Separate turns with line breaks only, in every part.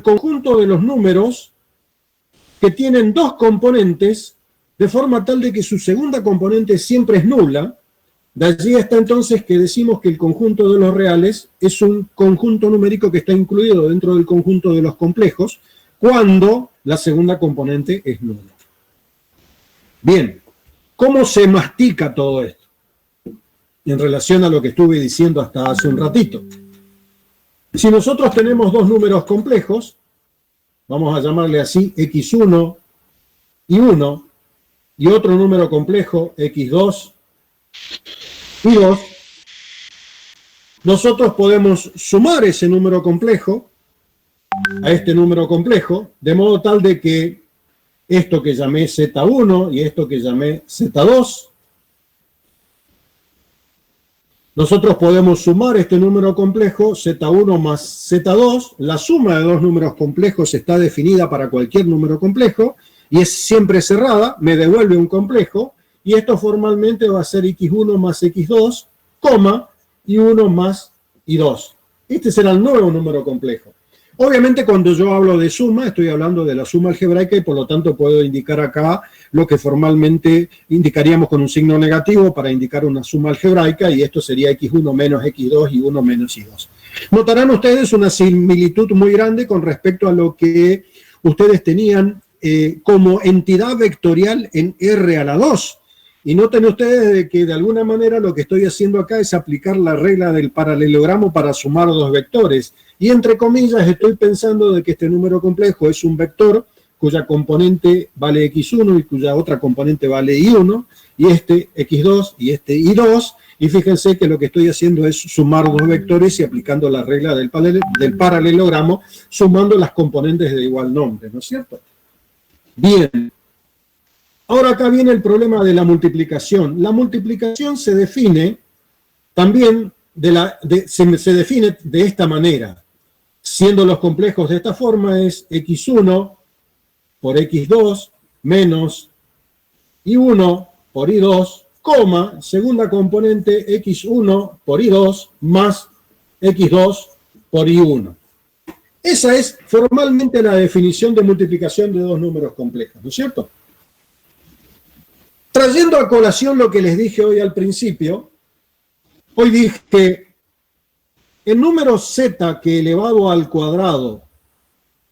conjunto de los números que tienen dos componentes, de forma tal de que su segunda componente siempre es nula. De allí está entonces que decimos que el conjunto de los reales es un conjunto numérico que está incluido dentro del conjunto de los complejos cuando la segunda componente es nula. Bien, ¿cómo se mastica todo esto? En relación a lo que estuve diciendo hasta hace un ratito. Si nosotros tenemos dos números complejos, vamos a llamarle así x1 y 1, y otro número complejo x2 y 2, nosotros podemos sumar ese número complejo a este número complejo, de modo tal de que esto que llamé z1 y esto que llamé z2, nosotros podemos sumar este número complejo, z1 más z2, la suma de dos números complejos está definida para cualquier número complejo, y es siempre cerrada, me devuelve un complejo, y esto formalmente va a ser x1 más x2, coma, y 1 más y2. Este será el nuevo número complejo. Obviamente cuando yo hablo de suma, estoy hablando de la suma algebraica y por lo tanto puedo indicar acá lo que formalmente indicaríamos con un signo negativo para indicar una suma algebraica, y esto sería x1 menos x2 y 1 menos y2. Notarán ustedes una similitud muy grande con respecto a lo que ustedes tenían como entidad vectorial en R a la 2. Y noten ustedes que de alguna manera lo que estoy haciendo acá es aplicar la regla del paralelogramo para sumar dos vectores. Y entre comillas estoy pensando de que este número complejo es un vector cuya componente vale x1 y cuya otra componente vale y1, y este x2 y este y2, y fíjense que lo que estoy haciendo es sumar dos vectores y aplicando la regla del paralelogramo, sumando las componentes de igual nombre, ¿no es cierto? Bien. Ahora acá viene el problema de la multiplicación. La multiplicación se define también se define de esta manera. Siendo los complejos de esta forma es x1 por x2 menos y1 por y2, coma, segunda componente x1 por y2 más x2 por y1. Esa es formalmente la definición de multiplicación de dos números complejos, ¿no es cierto? Trayendo a colación lo que les dije hoy al principio, hoy dije que el número z que elevado al cuadrado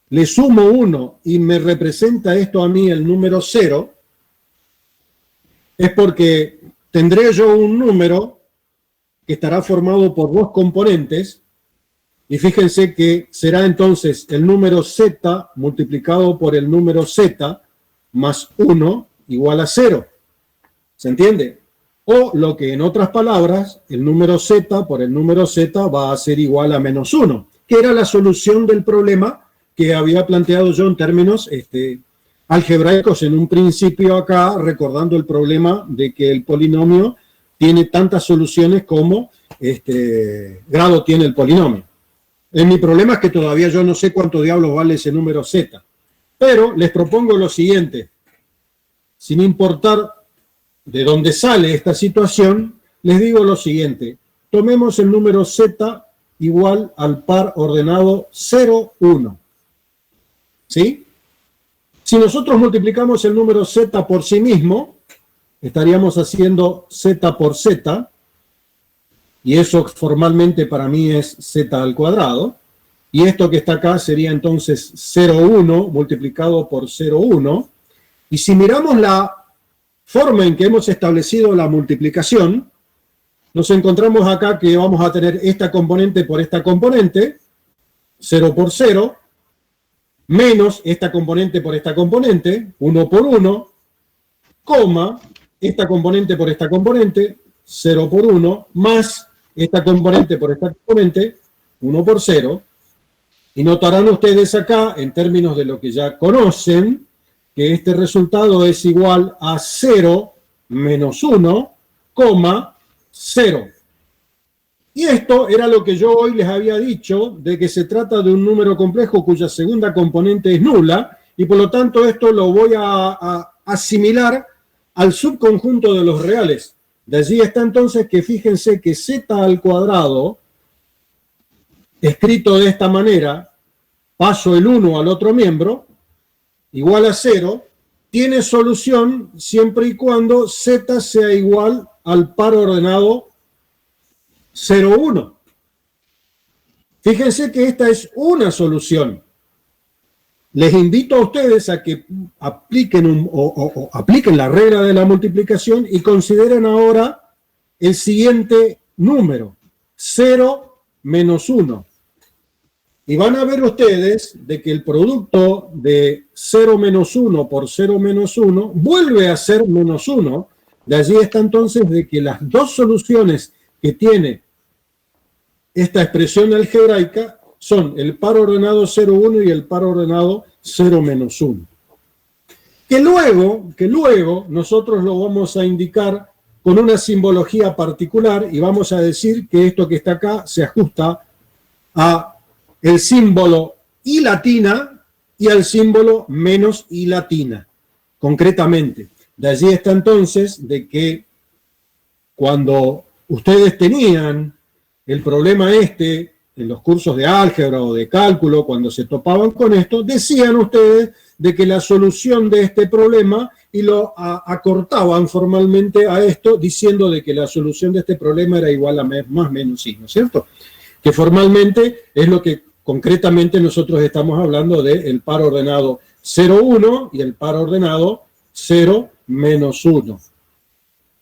le sumo 1 y me representa esto a mí el número 0, es porque tendré yo un número que estará formado por dos componentes, y fíjense que será entonces el número z multiplicado por el número z más 1 igual a 0. ¿Se entiende? O lo que en otras palabras, el número z por el número z va a ser igual a menos 1, que era la solución del problema que había planteado yo en términos algebraicos en un principio acá, recordando el problema de que el polinomio tiene tantas soluciones como grado tiene el polinomio. Mi problema es que todavía yo no sé cuánto diablos vale ese número z, pero les propongo lo siguiente, sin importar de dónde sale esta situación, les digo lo siguiente. Tomemos el número z igual al par ordenado 0, 1. ¿Sí? Si nosotros multiplicamos el número z por sí mismo, estaríamos haciendo z por z, y eso formalmente para mí es z al cuadrado, y esto que está acá sería entonces 0, 1 multiplicado por 0, 1, y si miramos la forma en que hemos establecido la multiplicación, nos encontramos acá que vamos a tener esta componente por esta componente, 0 por 0, menos esta componente por esta componente, 1 por 1, coma, esta componente por esta componente, 0 por 1, más esta componente por esta componente, 1 por 0, y notarán ustedes acá, en términos de lo que ya conocen, que este resultado es igual a 0 menos 1, 0. Y esto era lo que yo hoy les había dicho, de que se trata de un número complejo cuya segunda componente es nula, y por lo tanto esto lo voy a asimilar al subconjunto de los reales. De allí está entonces que fíjense que z al cuadrado, escrito de esta manera, paso el 1 al otro miembro, igual a 0, tiene solución siempre y cuando z sea igual al par ordenado 0, 1. Fíjense que esta es una solución. Les invito a ustedes a que apliquen, apliquen la regla de la multiplicación y consideren ahora el siguiente número, 0 menos 1. Y van a ver ustedes de que el producto de 0 menos 1 por 0 menos 1 vuelve a ser menos 1. De allí está entonces de que las dos soluciones que tiene esta expresión algebraica son el par ordenado 0, 1 y el par ordenado 0 menos 1. Que luego nosotros lo vamos a indicar con una simbología particular y vamos a decir que esto que está acá se ajusta a el símbolo I latina y al símbolo menos I latina, concretamente. De allí está entonces de que cuando ustedes tenían el problema en los cursos de álgebra o de cálculo, cuando se topaban con esto, decían ustedes de que la solución de este problema, y lo acortaban formalmente a esto, diciendo de que la solución de este problema era igual a más menos I, ¿no es cierto? Que formalmente es lo que concretamente nosotros estamos hablando del par ordenado 0, 1 y el par ordenado 0 menos 1.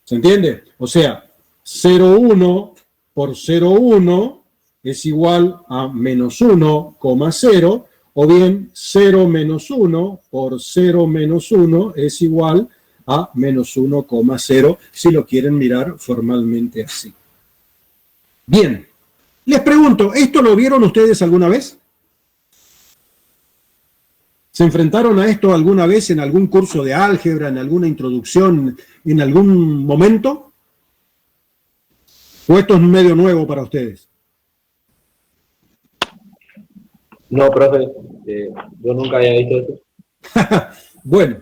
¿Se entiende? O sea, 0, 1 por 0, 1 es igual a menos 1,0, o bien 0 menos 1 por 0 menos 1 es igual a menos 1,0, si lo quieren mirar formalmente así. Bien, les pregunto, ¿esto lo vieron ustedes alguna vez? ¿Se enfrentaron a esto alguna vez en algún curso de álgebra, en alguna introducción, en algún momento? ¿O esto es medio nuevo para ustedes?
No, profe, yo nunca había visto eso.
Bueno,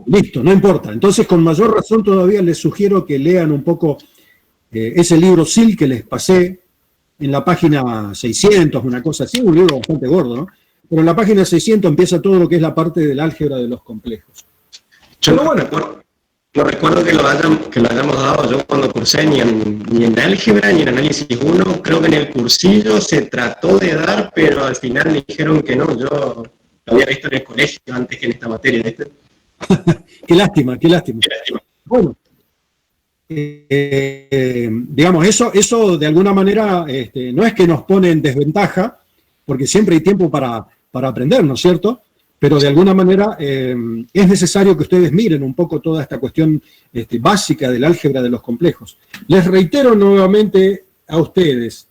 listo, no importa. Entonces, con mayor razón todavía les sugiero que lean un poco ese libro SIL que les pasé en la página 600, una cosa así, un libro bastante gordo, ¿no? Pero en la página 600 empieza todo lo que es la parte del álgebra de los complejos.
Yo no recuerdo que lo hayamos dado yo cuando cursé ni en álgebra ni en análisis 1. Creo que en el cursillo se trató de dar, pero al final me dijeron que no. Yo lo había visto en el colegio antes que en esta materia. ¿Viste?
Qué lástima, qué lástima. Bueno, digamos, eso de alguna manera no es que nos pone en desventaja, porque siempre hay tiempo para aprender, ¿no es cierto? Pero de alguna manera es necesario que ustedes miren un poco toda esta cuestión básica del álgebra de los complejos. Les reitero nuevamente a ustedes,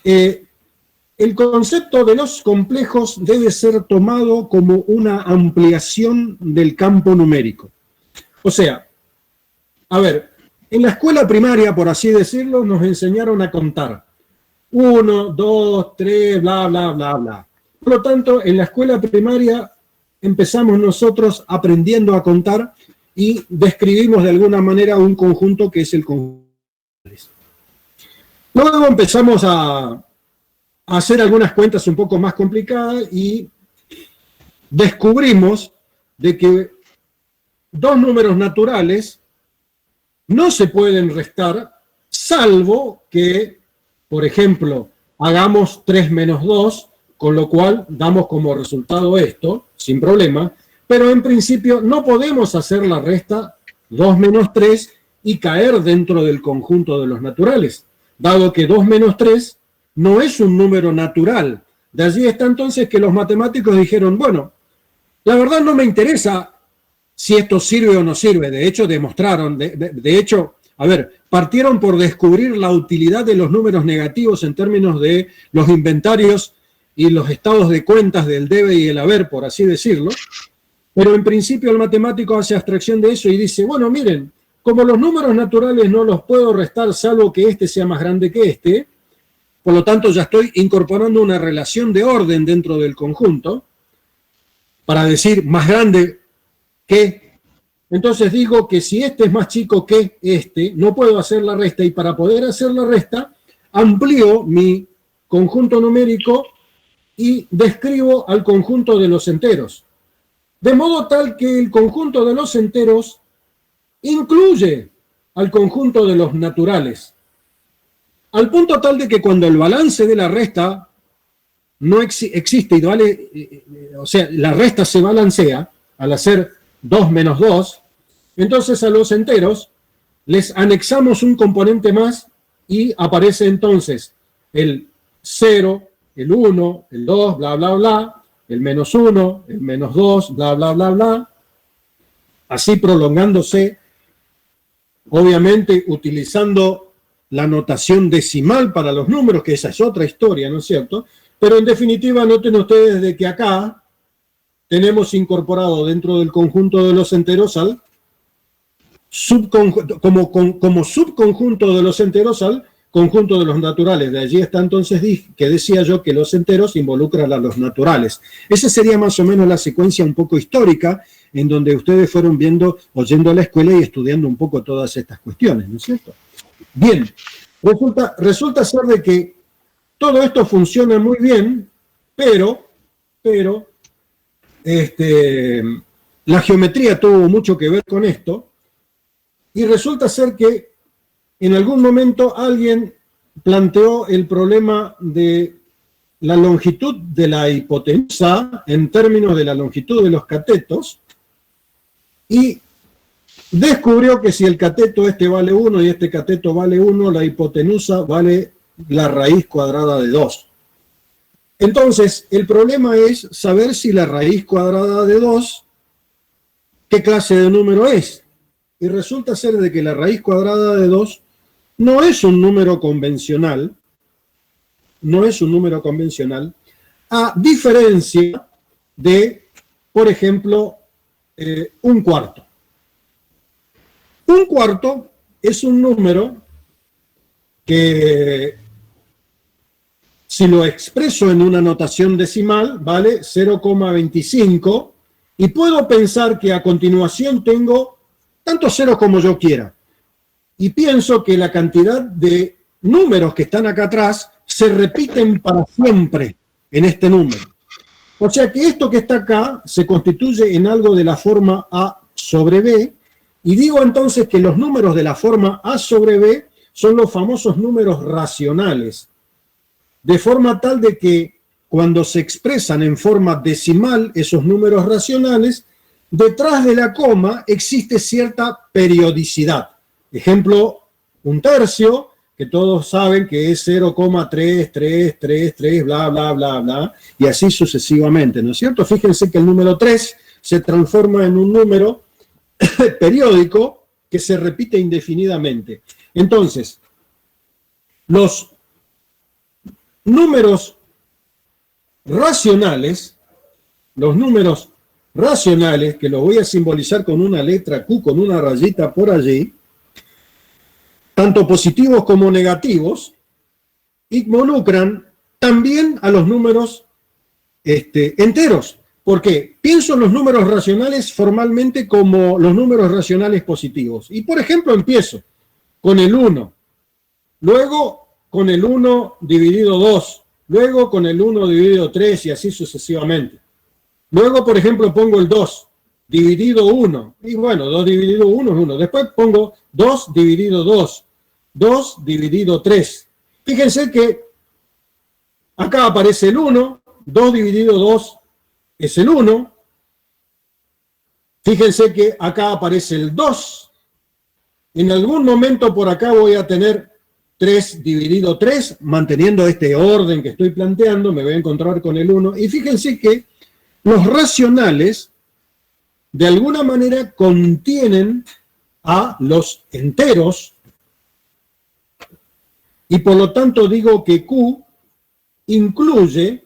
el concepto de los complejos debe ser tomado como una ampliación del campo numérico. O sea, a ver, en la escuela primaria, por así decirlo, nos enseñaron a contar. 1, 2, 3, bla, bla, bla, bla. Por lo tanto, en la escuela primaria empezamos nosotros aprendiendo a contar y describimos de alguna manera un conjunto que es el conjunto. Luego empezamos a hacer algunas cuentas un poco más complicadas y descubrimos de que dos números naturales no se pueden restar, salvo que, por ejemplo, hagamos 3 menos 2, con lo cual damos como resultado esto, sin problema, pero en principio no podemos hacer la resta 2 menos 3 y caer dentro del conjunto de los naturales, dado que 2 menos 3 no es un número natural. De allí está entonces que los matemáticos dijeron, bueno, la verdad no me interesa si esto sirve o no sirve. De hecho, demostraron, de hecho, a ver, partieron por descubrir la utilidad de los números negativos en términos de los inventarios y los estados de cuentas del debe y el haber, por así decirlo, pero en principio el matemático hace abstracción de eso y dice, bueno, miren, como los números naturales no los puedo restar salvo que este sea más grande que este, por lo tanto ya estoy incorporando una relación de orden dentro del conjunto, para decir más grande que, entonces digo que si este es más chico que este, no puedo hacer la resta, y para poder hacer la resta, amplío mi conjunto numérico y describo al conjunto de los enteros. De modo tal que el conjunto de los enteros incluye al conjunto de los naturales. Al punto tal de que cuando el balance de la resta no existe y vale, o sea, la resta se balancea al hacer 2 menos 2, entonces a los enteros les anexamos un componente más y aparece entonces el 0, el 1, el 2, bla, bla, bla, el menos 1, el menos 2, bla, bla, bla, bla, así prolongándose, obviamente utilizando la notación decimal para los números, que esa es otra historia, ¿no es cierto? Pero en definitiva, noten ustedes de que acá tenemos incorporado dentro del conjunto de los enteros al como subconjunto de los enteros al conjunto de los naturales. De allí está entonces que decía yo que los enteros involucran a los naturales. Esa sería más o menos la secuencia un poco histórica en donde ustedes fueron viendo, oyendo a la escuela y estudiando un poco todas estas cuestiones, ¿no es cierto? Bien, resulta ser de que todo esto funciona muy bien, pero la geometría tuvo mucho que ver con esto, y resulta ser que en algún momento alguien planteó el problema de la longitud de la hipotenusa en términos de la longitud de los catetos, y descubrió que si el cateto este vale 1 y este cateto vale 1, la hipotenusa vale la raíz cuadrada de 2. Entonces, el problema es saber si la raíz cuadrada de 2, ¿qué clase de número es? Y resulta ser de que la raíz cuadrada de 2 no es un número convencional, a diferencia de, por ejemplo, un cuarto. Un cuarto es un número que, si lo expreso en una notación decimal, vale 0,25, y puedo pensar que a continuación tengo tantos ceros como yo quiera. Y pienso que la cantidad de números que están acá atrás se repiten para siempre en este número. O sea que esto que está acá se constituye en algo de la forma A sobre B, y digo entonces que los números de la forma A sobre B son los famosos números racionales, de forma tal de que cuando se expresan en forma decimal esos números racionales, detrás de la coma existe cierta periodicidad. Ejemplo, un tercio, que todos saben que es 0,3333, bla, bla, bla, bla, y así sucesivamente, ¿no es cierto? Fíjense que el número 3 se transforma en un número periódico que se repite indefinidamente. Entonces, los números racionales, que lo voy a simbolizar con una letra Q, con una rayita por allí, tanto positivos como negativos, involucran también a los números enteros. ¿Por qué? Pienso en los números racionales formalmente como los números racionales positivos. Y, por ejemplo, empiezo con el 1, luego con el 1 dividido 2, luego con el 1 dividido 3 y así sucesivamente. Luego, por ejemplo, pongo el 2 dividido 1, y bueno, 2 dividido 1 es 1. Después pongo 2 dividido 2, 2 dividido 3. Fíjense que acá aparece el 1, 2 dividido 2 es el 1. Fíjense que acá aparece el 2. En algún momento por acá voy a tener 3 dividido 3, manteniendo este orden que estoy planteando, me voy a encontrar con el 1. Y fíjense que los racionales, de alguna manera, contienen a los enteros, y por lo tanto digo que Q incluye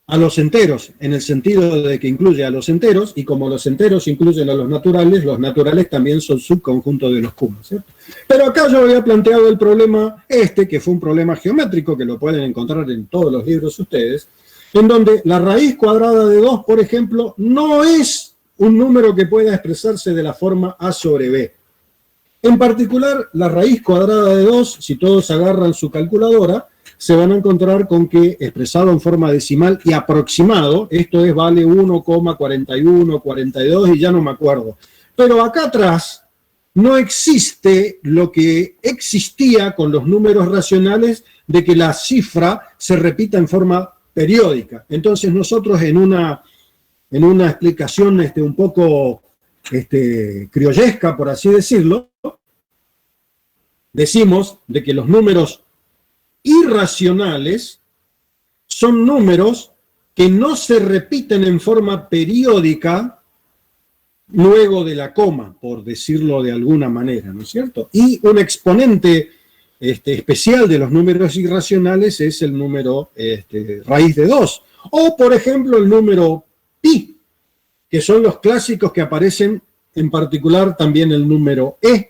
a los enteros, en el sentido de que incluye a los enteros, y como los enteros incluyen a los naturales también son subconjuntos de los Q, ¿cierto? Pero acá yo había planteado el problema que fue un problema geométrico, que lo pueden encontrar en todos los libros ustedes, en donde la raíz cuadrada de 2, por ejemplo, no es un número que pueda expresarse de la forma A sobre B. En particular, la raíz cuadrada de 2, si todos agarran su calculadora, se van a encontrar con que, expresado en forma decimal y aproximado, esto es, vale 1,41, 42 y ya no me acuerdo. Pero acá atrás no existe lo que existía con los números racionales de que la cifra se repita en forma periódica. Entonces nosotros en una explicación un poco criollesca, por así decirlo, decimos de que los números irracionales son números que no se repiten en forma periódica luego de la coma, por decirlo de alguna manera, ¿no es cierto? Y un exponente especial de los números irracionales es el número raíz de 2, o por ejemplo el número pi, que son los clásicos que aparecen, en particular también el número e,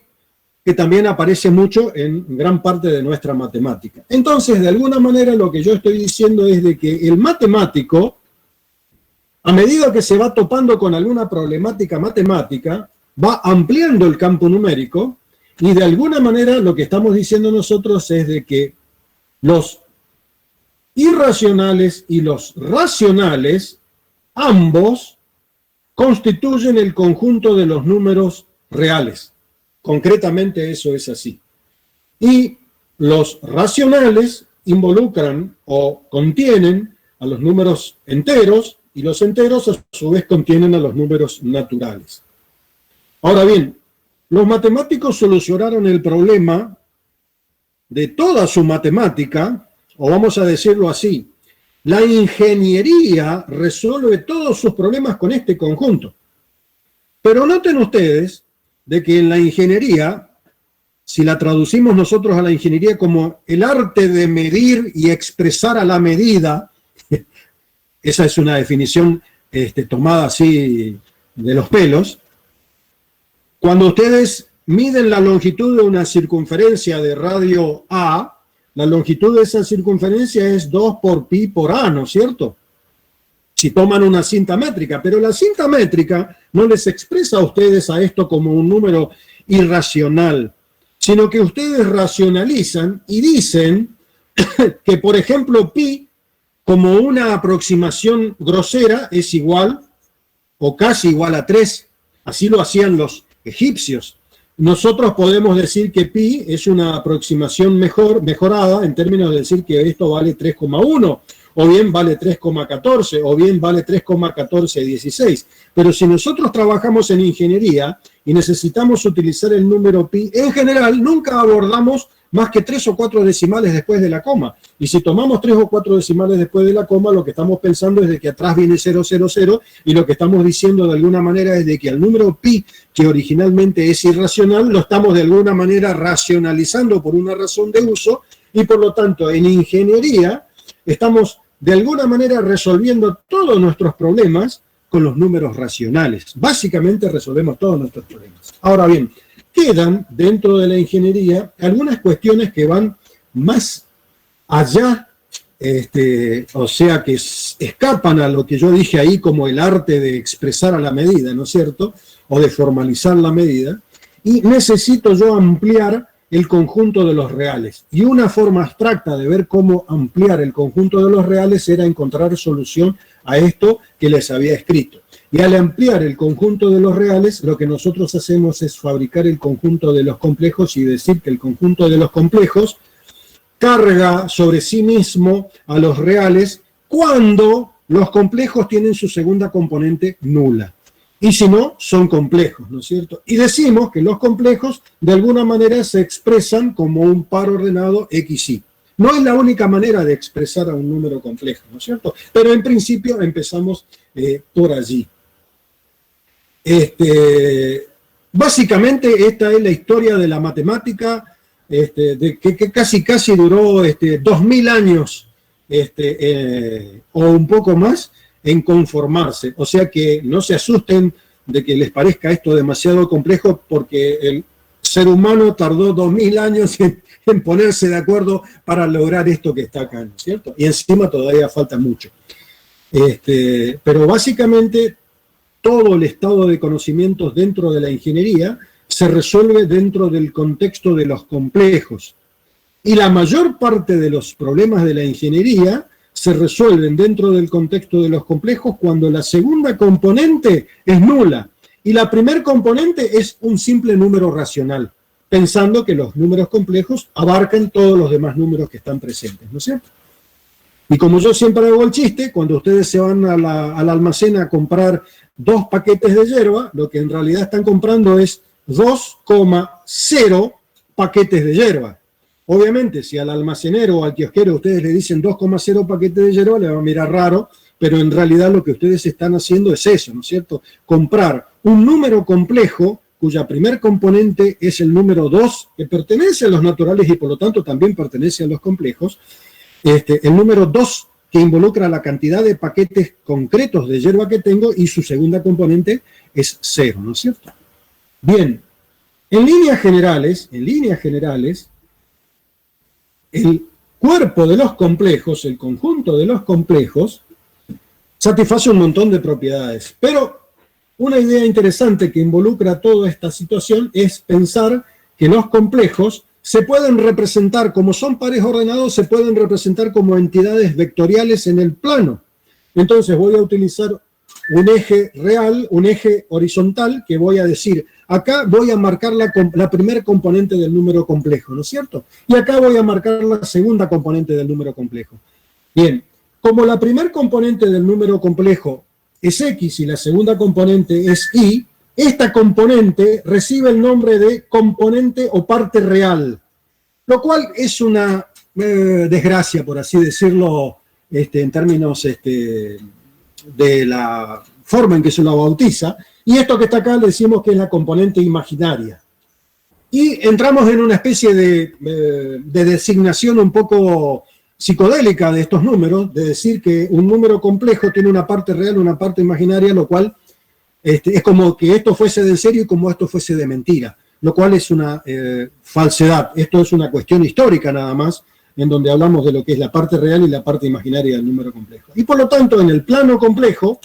que también aparece mucho en gran parte de nuestra matemática. Entonces, de alguna manera, lo que yo estoy diciendo es de que el matemático, a medida que se va topando con alguna problemática matemática, va ampliando el campo numérico, y de alguna manera lo que estamos diciendo nosotros es de que los irracionales y los racionales, ambos, constituyen el conjunto de los números reales. Concretamente eso es así. Y los racionales involucran o contienen a los números enteros, y los enteros a su vez contienen a los números naturales. Ahora bien, los matemáticos solucionaron el problema de toda su matemática, o vamos a decirlo así, la ingeniería resuelve todos sus problemas con este conjunto. Pero noten ustedes de que en la ingeniería, si la traducimos nosotros a la ingeniería como el arte de medir y expresar a la medida, esa es una definición tomada así de los pelos, cuando ustedes miden la longitud de una circunferencia de radio A, la longitud de esa circunferencia es 2 por pi por A, ¿no es cierto? Si toman una cinta métrica, pero la cinta métrica no les expresa a ustedes a esto como un número irracional, sino que ustedes racionalizan y dicen que, por ejemplo, pi, como una aproximación grosera, es igual o casi igual a 3. Así lo hacían los egipcios. Nosotros podemos decir que pi es una aproximación mejorada en términos de decir que esto vale 3,1, o bien vale 3,14, o bien vale 3,1416. Pero si nosotros trabajamos en ingeniería y necesitamos utilizar el número pi, en general nunca abordamos más que 3 o 4 decimales después de la coma. Y si tomamos 3 o 4 decimales después de la coma, lo que estamos pensando es de que atrás viene 000, y lo que estamos diciendo de alguna manera es de que al número pi, que originalmente es irracional, lo estamos de alguna manera racionalizando por una razón de uso, y por lo tanto en ingeniería estamos de alguna manera resolviendo todos nuestros problemas con los números racionales. Básicamente resolvemos todos nuestros problemas. Ahora bien, quedan dentro de la ingeniería algunas cuestiones que van más allá, o sea, que escapan a lo que yo dije ahí como el arte de expresar a la medida, ¿no es cierto?, o de formalizar la medida, y necesito yo ampliar el conjunto de los reales. Y una forma abstracta de ver cómo ampliar el conjunto de los reales era encontrar solución a esto que les había escrito. Y al ampliar el conjunto de los reales, lo que nosotros hacemos es fabricar el conjunto de los complejos y decir que el conjunto de los complejos carga sobre sí mismo a los reales cuando los complejos tienen su segunda componente nula. Y si no, son complejos, ¿no es cierto? Y decimos que los complejos de alguna manera se expresan como un par ordenado XY. No es la única manera de expresar a un número complejo, ¿no es cierto? Pero en principio empezamos por allí. Básicamente esta es la historia de la matemática, que casi duró 2000 años o un poco más en conformarse. O sea que no se asusten de que les parezca esto demasiado complejo, porque el ser humano tardó 2000 años en ponerse de acuerdo para lograr esto que está acá, ¿no es cierto? Y encima todavía falta mucho. Pero básicamente todo el estado de conocimientos dentro de la ingeniería se resuelve dentro del contexto de los complejos. Y la mayor parte de los problemas de la ingeniería se resuelven dentro del contexto de los complejos cuando la segunda componente es nula y la primer componente es un simple número racional, pensando que los números complejos abarcan todos los demás números que están presentes, ¿no es cierto? Y como yo siempre hago el chiste, cuando ustedes se van al almacén a comprar 2 paquetes de yerba, lo que en realidad están comprando es 2,0 paquetes de yerba. Obviamente, si al almacenero o al kiosquero ustedes le dicen 2,0 paquetes de yerba, le va a mirar raro, pero en realidad lo que ustedes están haciendo es eso, ¿no es cierto? Comprar un número complejo cuya primer componente es el número 2, que pertenece a los naturales y por lo tanto también pertenece a los complejos, el número 2 que involucra la cantidad de paquetes concretos de yerba que tengo y su segunda componente es 0, ¿no es cierto? Bien, en líneas generales, el cuerpo de los complejos, el conjunto de los complejos, satisface un montón de propiedades. Pero una idea interesante que involucra toda esta situación es pensar que los complejos se pueden representar, como son pares ordenados, se pueden representar como entidades vectoriales en el plano. Entonces voy a utilizar un eje real, un eje horizontal, que voy a decir, acá voy a marcar la primera componente del número complejo, ¿no es cierto? Y acá voy a marcar la segunda componente del número complejo. Bien, como la primera componente del número complejo es x y la segunda componente es y, esta componente recibe el nombre de componente o parte real, lo cual es una desgracia, por así decirlo, en términos de la forma en que se lo bautiza, y esto que está acá le decimos que es la componente imaginaria. Y entramos en una especie de designación un poco psicodélica de estos números, de decir que un número complejo tiene una parte real, una parte imaginaria, lo cual es como que esto fuese de serio y como esto fuese de mentira, lo cual es una falsedad. Esto es una cuestión histórica nada más, en donde hablamos de lo que es la parte real y la parte imaginaria del número complejo. Y por lo tanto, en el plano complejo,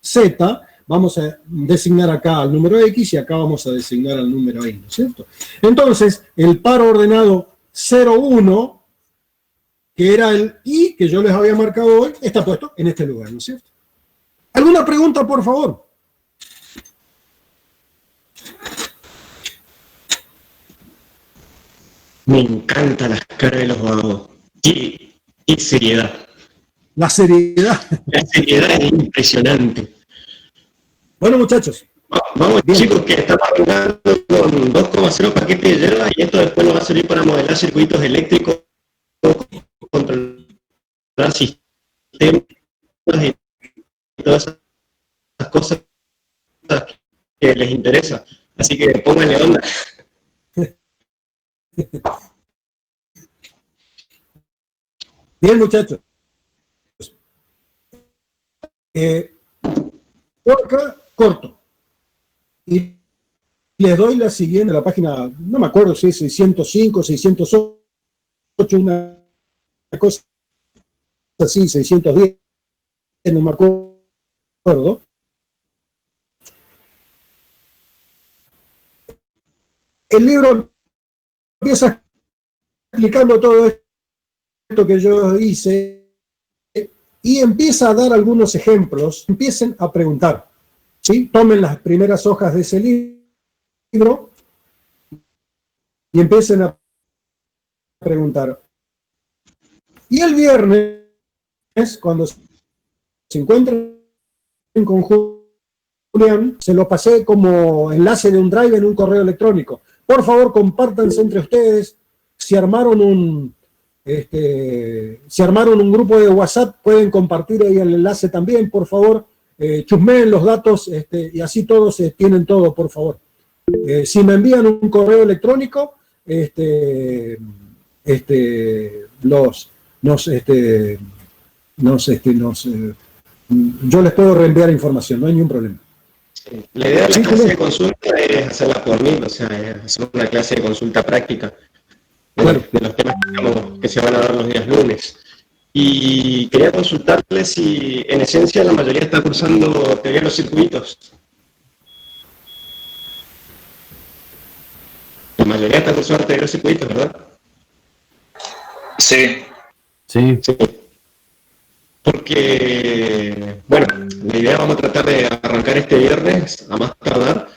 Z, vamos a designar acá al número X y acá vamos a designar al número Y, ¿no es cierto? Entonces, el par ordenado 0, 1, que era el Y que yo les había marcado hoy, está puesto en este lugar, ¿no es cierto? ¿Alguna pregunta, por favor?
Me encantan las caras de los vagos. Qué seriedad.
La seriedad.
La seriedad es impresionante.
Bueno, muchachos.
Vamos,
bien.
Chicos, que estamos jugando con 2,0 paquetes de yerba y esto después nos va a servir para modelar circuitos eléctricos, controlar sistemas y todas esas cosas que les interesa. Así que pónganle onda.
Bien, muchachos. Por acá, corto. Y les doy la siguiente, la página, no me acuerdo si es 605, 608, una cosa así, 610, no me acuerdo. El libro empieza explicando todo esto que yo hice y empieza a dar algunos ejemplos. Empiecen a preguntar, ¿sí? Tomen las primeras hojas de ese libro y empiecen a preguntar. Y el viernes, cuando se encuentren con Julián, se lo pasé como enlace de un drive en un correo electrónico. Por favor, compártanse entre ustedes. Si armaron un grupo de WhatsApp, pueden compartir ahí el enlace también, por favor. Chusmeen los datos y así todos tienen todo, por favor. Si me envían un correo electrónico, yo les puedo reenviar información, no hay ningún problema.
La idea de la clase de consulta es hacerla por mí, o sea, es hacer una clase de consulta práctica de los temas que se van a dar los días lunes. Y quería consultarles si en esencia la mayoría está cursando teoría de los circuitos. La mayoría está cursando anteriores circuitos, ¿verdad?
Sí.
Sí.
Sí. Porque, bueno, la idea vamos a tratar de arrancar este viernes, a más tardar,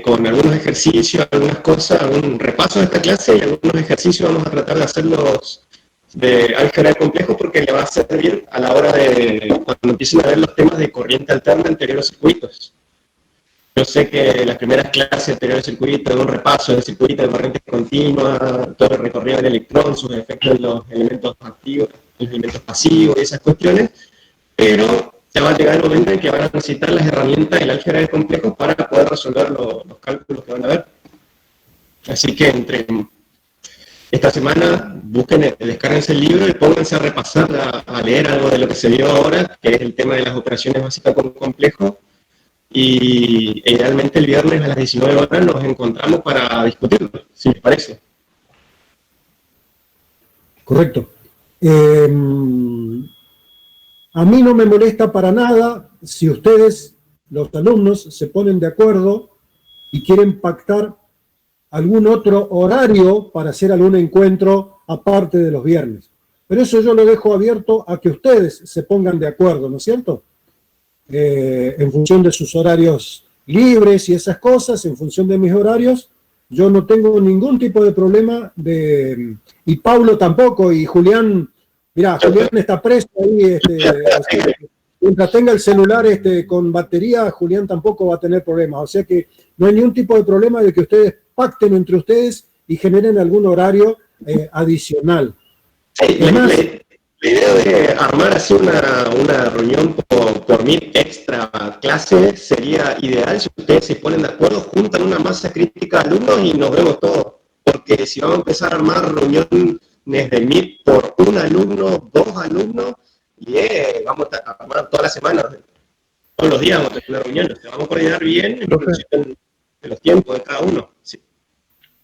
con algunos ejercicios, algunas cosas, algún repaso de esta clase y algunos ejercicios vamos a tratar de hacerlos de álgebra de complejos porque le va a servir a la hora de cuando empiecen a ver los temas de corriente alterna anteriores circuitos. Yo sé que las primeras clases anteriores circuitos, de un repaso del circuito de corriente continua, todo el recorrido del electrón, sus efectos en los elementos activos, los elementos pasivos y esas cuestiones, pero ya va a llegar el momento en que van a necesitar las herramientas del álgebra de complejos para poder resolver los cálculos que van a ver. Así que entre esta semana busquen, descárguense el libro y pónganse a repasar, a leer algo de lo que se vio ahora, que es el tema de las operaciones básicas con complejos, y idealmente el viernes a las 19 horas nos encontramos para discutirlo, si les parece.
Correcto. A mí no me molesta para nada si ustedes, los alumnos, se ponen de acuerdo y quieren pactar algún otro horario para hacer algún encuentro aparte de los viernes. Pero eso yo lo dejo abierto a que ustedes se pongan de acuerdo, ¿no es cierto? En función de sus horarios libres y esas cosas, en función de mis horarios, yo no tengo ningún tipo de problema y Paulo tampoco, y Julián, mirá, Julián está preso ahí, o sea, mientras tenga el celular con batería, Julián tampoco va a tener problemas, o sea que no hay ningún tipo de problema de que ustedes pacten entre ustedes y generen algún horario adicional.
Sí,
Además,
la idea de armar así una reunión por Meet extra clase sería ideal si ustedes se ponen de acuerdo, juntan una masa crítica de alumnos y nos vemos todos. Porque si vamos a empezar a armar reuniones de Meet por un alumno, dos alumnos, vamos a armar toda la semana, todos los días vamos a tener una reunión, vamos a coordinar bien en función de los tiempos de cada uno. Sí.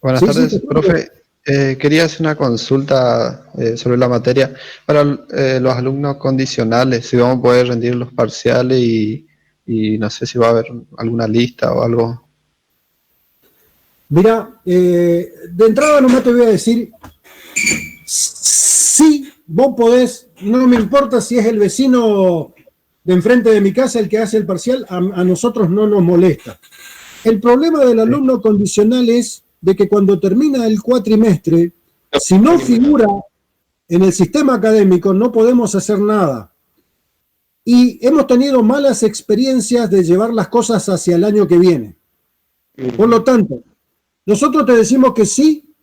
Buenas tardes, profe. Quería hacer una consulta sobre la materia. Para los alumnos condicionales, si vamos a poder rendir los parciales y no sé si va a haber alguna lista o algo.
Mira, de entrada nomás te voy a decir, sí, vos podés, no me importa si es el vecino de enfrente de mi casa el que hace el parcial, a nosotros no nos molesta. El problema del alumno condicional es de que cuando termina el cuatrimestre, si no figura en el sistema académico, no podemos hacer nada. Y hemos tenido malas experiencias de llevar las cosas hacia el año que viene. Por lo tanto, nosotros te decimos que sí,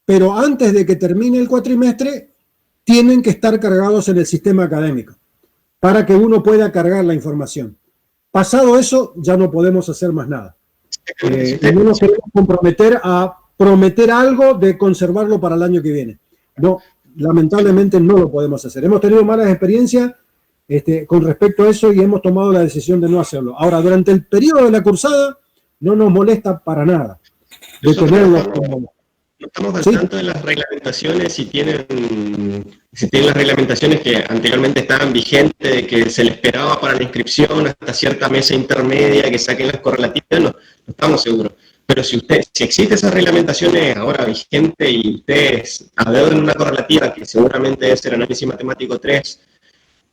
pero antes de que termine el cuatrimestre, tienen que estar cargados en el sistema académico, para que uno pueda cargar la información. Pasado eso, ya no podemos hacer más nada. No nos queremos comprometer a prometer algo de conservarlo para el año que viene. No, lamentablemente no lo podemos hacer. Hemos tenido malas experiencias con respecto a eso y hemos tomado la decisión de no hacerlo. Ahora, durante el periodo de la cursada, no nos molesta para nada de tenerlo como...
No estamos al tanto de las reglamentaciones, si tienen las reglamentaciones que anteriormente estaban vigentes, de que se le esperaba para la inscripción hasta cierta mesa intermedia, que saquen las correlativas, no estamos seguros. Pero si existen esas reglamentaciones ahora vigentes y ustedes adeudan una correlativa, que seguramente debe ser análisis matemático 3,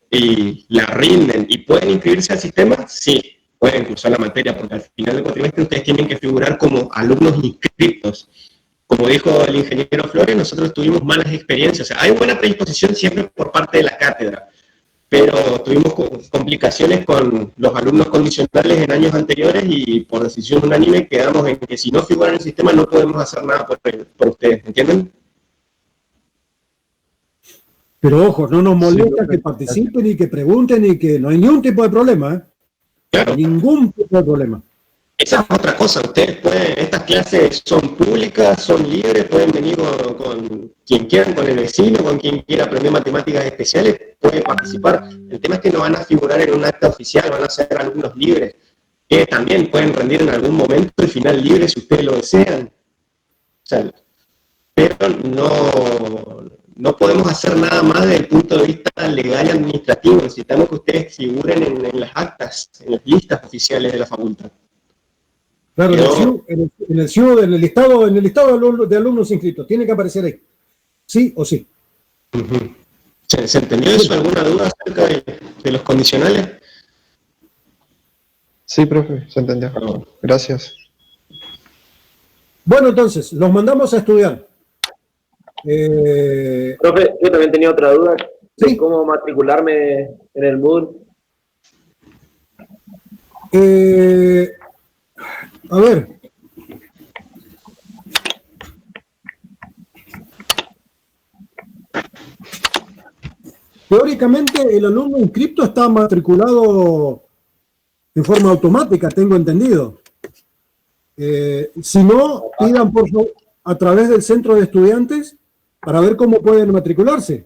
y la rinden y pueden inscribirse al sistema, sí, pueden cursar la materia, porque al final del cuatrimestre ustedes tienen que figurar como alumnos inscriptos. Como dijo el ingeniero Flores, nosotros tuvimos malas experiencias. O sea, hay buena predisposición siempre por parte de la cátedra, pero tuvimos complicaciones con los alumnos condicionales en años anteriores y por decisión unánime quedamos en que si no figuran en el sistema no podemos hacer nada por ustedes, ¿entienden?
Pero ojo, no nos molesta que participen y que pregunten y que no hay ningún tipo de problema, ¿eh?
Claro.
Ningún tipo de problema.
Esa es otra cosa, ustedes pueden, estas clases son públicas, son libres, pueden venir con quien quieran, con el vecino, con quien quiera aprender matemáticas especiales, puede participar. El tema es que no van a figurar en un acta oficial, van a ser alumnos libres, que también pueden rendir en algún momento el final libre si ustedes lo desean. O sea, pero no podemos hacer nada más desde el punto de vista legal y administrativo, necesitamos que ustedes figuren en las actas, en las listas oficiales de la facultad.
Claro, en el SIU, en el listado de alumnos inscritos, tiene que aparecer ahí. ¿Sí o sí?
Uh-huh. ¿Se entendió eso? ¿Alguna duda acerca de los condicionales?
Sí, profe, se entendió. Gracias.
Bueno, entonces, los mandamos a estudiar.
Profe, yo también tenía otra duda.
¿Sí?
¿Cómo matricularme en el Moodle?
A ver. Teóricamente, el alumno inscripto está matriculado en forma automática, tengo entendido. Si no, pidan por favor a través del centro de estudiantes para ver cómo pueden matricularse.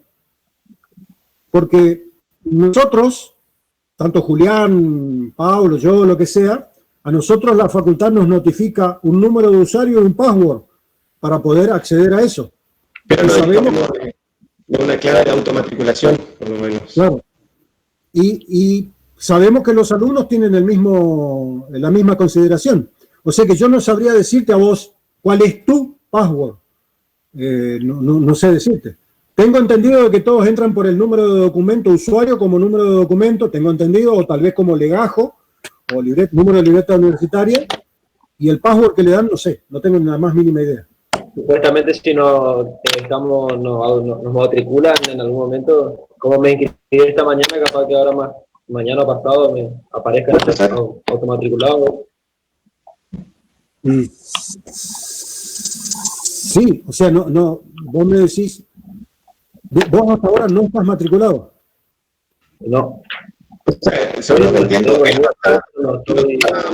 Porque nosotros, tanto Julián, Pablo, yo, lo que sea, a nosotros la facultad nos notifica un número de usuario y un password para poder acceder a eso.
Pero no sabemos de una clave de automatriculación, por lo menos.
Claro. Y sabemos que los alumnos tienen la misma consideración. O sea que yo no sabría decirte a vos cuál es tu password. No sé decirte. Tengo entendido de que todos entran por el número de documento usuario como número de documento, tengo entendido, o tal vez como legajo, o número de libreta universitaria, y el password que le dan, no sé, no tengo ni la más mínima idea.
Supuestamente si nos matriculan en algún momento, como me inscribí esta mañana, capaz que ahora mañana pasado me aparezca automatriculado.
Sí, o sea, vos me decís, vos hasta ahora no estás matriculado.
No.
O sea, según lo que entiendo, no está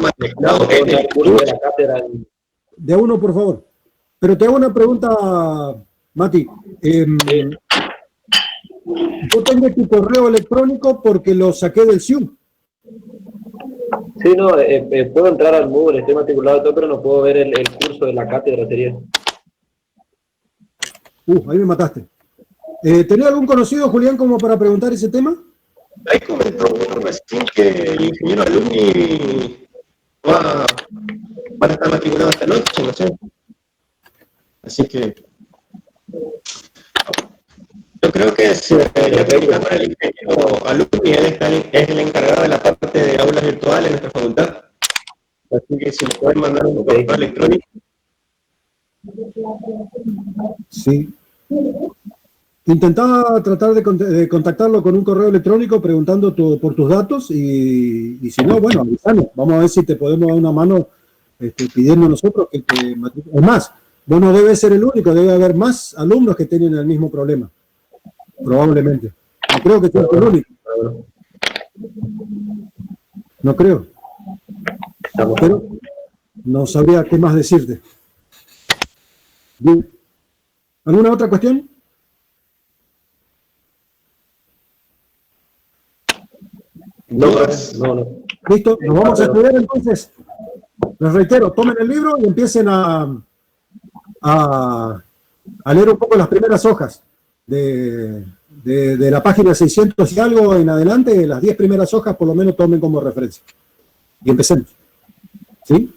matriculado en el curso de la cátedra.
De uno, por favor. Pero te hago una pregunta, Mati. Yo tengo tu correo electrónico porque lo saqué del SIU.
Sí, no, puedo entrar al Moodle, estoy matriculado todo, pero no puedo ver el curso de la cátedra, sería.
Ahí me mataste. ¿Tenés algún conocido, Julián, como para preguntar ese tema?
Ahí comentó recién que el ingeniero Alumni va a estar matriculado esta noche, no sé. Así que yo creo que se debería preguntar para el ingeniero Alumni, él es el encargado de la parte de aulas virtuales en nuestra facultad. Así que si le pueden mandar un correo electrónico.
Sí. Intentá tratar de contactarlo con un correo electrónico preguntando por tus datos y si no, bueno, avisanos. Vamos a ver si te podemos dar una mano pidiendo a nosotros que te matricules. Es más, vos no debes ser el único, debe haber más alumnos que tienen el mismo problema. Probablemente. No creo que seas el único. No creo. Pero no sabría qué más decirte. Bien. ¿Alguna otra cuestión?
No.
Listo, nos vamos a estudiar entonces. Les reitero, tomen el libro y empiecen a leer un poco las primeras hojas de la página 600 y algo en adelante, las 10 primeras hojas por lo menos tomen como referencia. Y empecemos. ¿Sí?